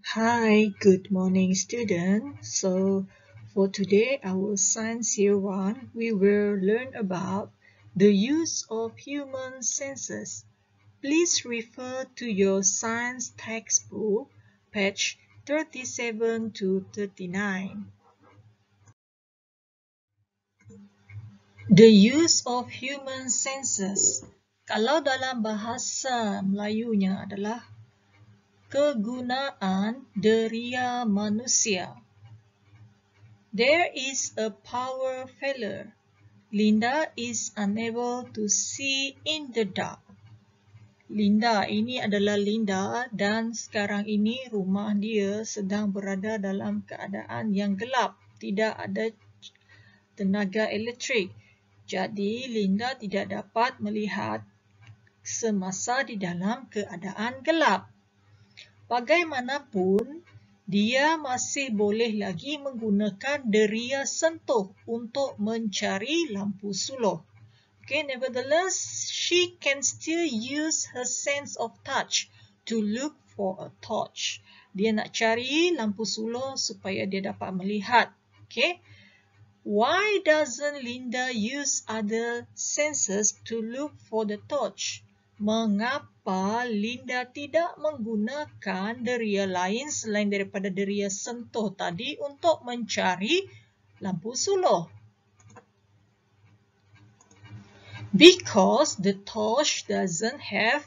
Hi, good morning, student. So, for today, our Science Year 1, we will learn about the use of human senses. Please refer to your science textbook, page 37 to 39. The use of human senses. Kalau dalam bahasa Melayunya adalah kegunaan deria manusia. There is a power failure. Linda is unable to see in the dark. Linda, ini adalah Linda dan sekarang ini rumah dia sedang berada dalam keadaan yang gelap. Tidak ada tenaga elektrik. Jadi, Linda tidak dapat melihat semasa di dalam keadaan gelap. Bagaimanapun, dia masih boleh lagi menggunakan deria sentuh untuk mencari lampu suluh. Okay, nevertheless, she can still use her sense of touch to look for a torch. Dia nak cari lampu suluh supaya dia dapat melihat. Okay. Why doesn't Linda use other senses to look for the torch? Mengapa Linda tidak menggunakan deria lain selain daripada deria sentuh tadi untuk mencari lampu suluh? Because the torch doesn't have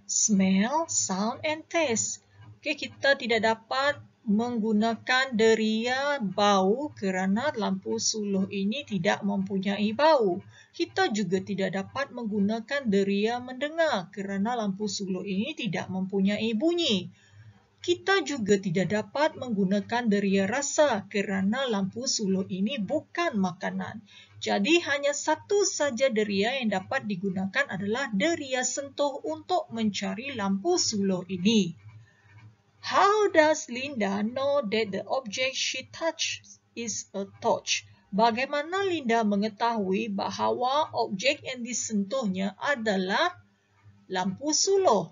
smell, sound and taste. Okay, kita tidak dapat menggunakan deria bau kerana lampu suluh ini tidak mempunyai bau. Kita juga tidak dapat menggunakan deria mendengar kerana lampu suluh ini tidak mempunyai bunyi. Kita juga tidak dapat menggunakan deria rasa kerana lampu suluh ini bukan makanan. Jadi hanya satu saja deria yang dapat digunakan adalah deria sentuh untuk mencari lampu suluh ini. How does Linda know that the object she touched is a torch? Bagaimana Linda mengetahui bahawa objek yang disentuhnya adalah lampu suluh?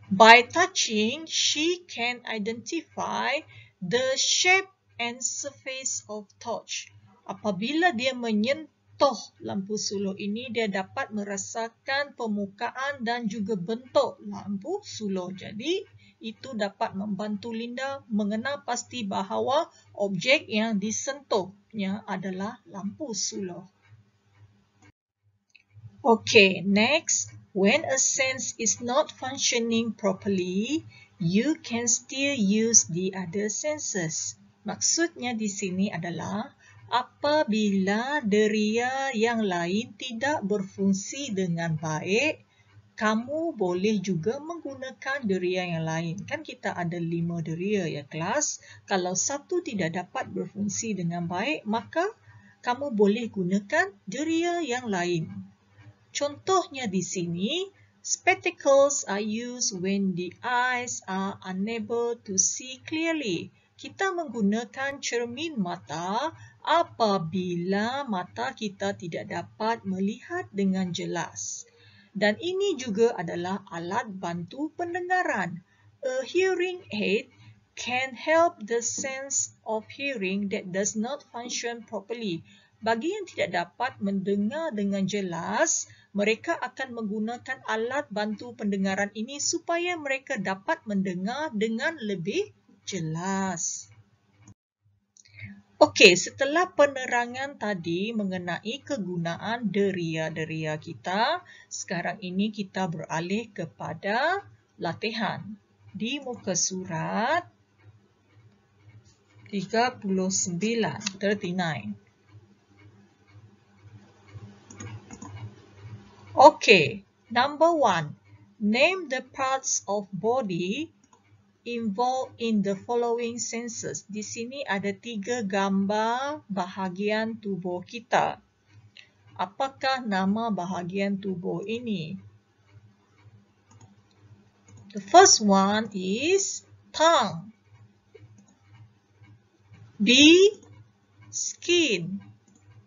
By touching, she can identify the shape and surface of torch. Apabila dia menyentuh lampu suluh ini, dia dapat merasakan permukaan dan juga bentuk lampu suluh. Jadi, itu dapat membantu Linda mengenal pasti bahawa objek yang disentuhnya adalah lampu suluh. Okay, next. When a sense is not functioning properly, you can still use the other senses. Maksudnya di sini adalah apabila deria yang lain tidak berfungsi dengan baik, kamu boleh juga menggunakan deria yang lain. Kan kita ada 5 deria ya kelas. Kalau satu tidak dapat berfungsi dengan baik, maka kamu boleh gunakan deria yang lain. Contohnya di sini, spectacles are used when the eyes are unable to see clearly. Kita menggunakan cermin mata apabila mata kita tidak dapat melihat dengan jelas. Dan ini juga adalah alat bantu pendengaran. A hearing aid can help the sense of hearing that does not function properly. Bagi yang tidak dapat mendengar dengan jelas, mereka akan menggunakan alat bantu pendengaran ini supaya mereka dapat mendengar dengan lebih jelas. Okey, setelah penerangan tadi mengenai kegunaan deria-deria kita, sekarang ini kita beralih kepada latihan. Di muka surat 39. Okay, number 1. Name the parts of body involved in the following senses. Di sini ada 3 gambar bahagian tubuh kita. Apakah nama bahagian tubuh ini? The first one is tongue. B, skin.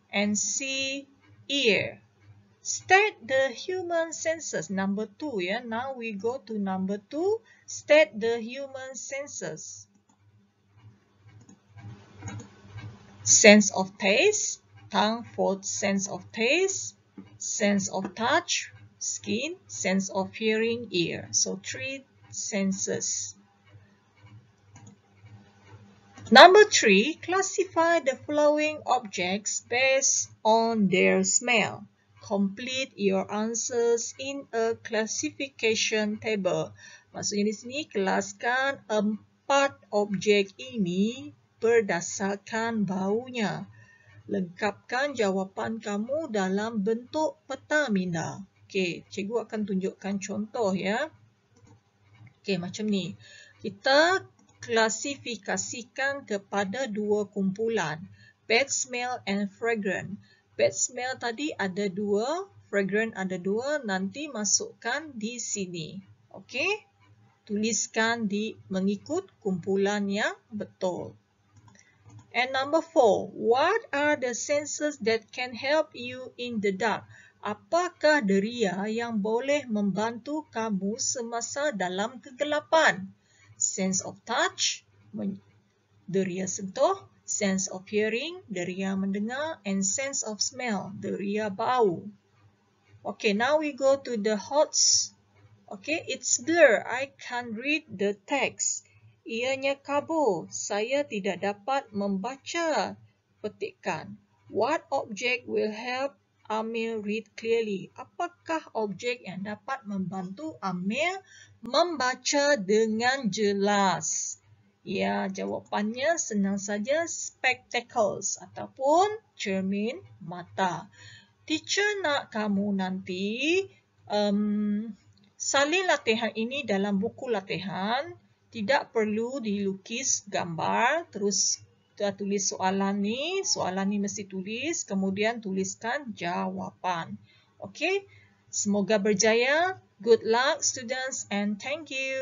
And C, ear. State the human senses. Number 2, ya. Now we go to number 2. State the human senses. Sense of taste, tongue for sense of taste, sense of touch, skin, sense of hearing, ear. So 3 senses. Number 3, classify the following objects based on their smell. Complete your answers in a classification table. Maksudnya di sini, kelaskan 4 objek ini berdasarkan baunya. Lengkapkan jawapan kamu dalam bentuk peta minda. Okey, cikgu akan tunjukkan contoh ya. Okey, macam ni. Kita klasifikasikan kepada 2 kumpulan, bad smell and fragrant. Bad smell tadi ada 2, fragrant ada 2, nanti masukkan di sini. Okey? Tuliskan mengikut kumpulan yang betul. And number 4, what are the senses that can help you in the dark? Apakah deria yang boleh membantu kamu semasa dalam kegelapan? Sense of touch, deria sentuh, sense of hearing, deria mendengar, and sense of smell, deria bau. Okay, now we go to the HOTS. Okay, it's blur. I can't read the text. Ianya kabur. Saya tidak dapat membaca petikan. What object will help Amir read clearly? Apakah objek yang dapat membantu Amir membaca dengan jelas? Ya, jawapannya senang saja, spectacles ataupun cermin mata. Teacher nak kamu nanti salin latihan ini dalam buku latihan. Tidak perlu dilukis gambar, terus kita tulis soalan ni mesti tulis, kemudian tuliskan jawapan. Okay, semoga berjaya. Good luck students and thank you.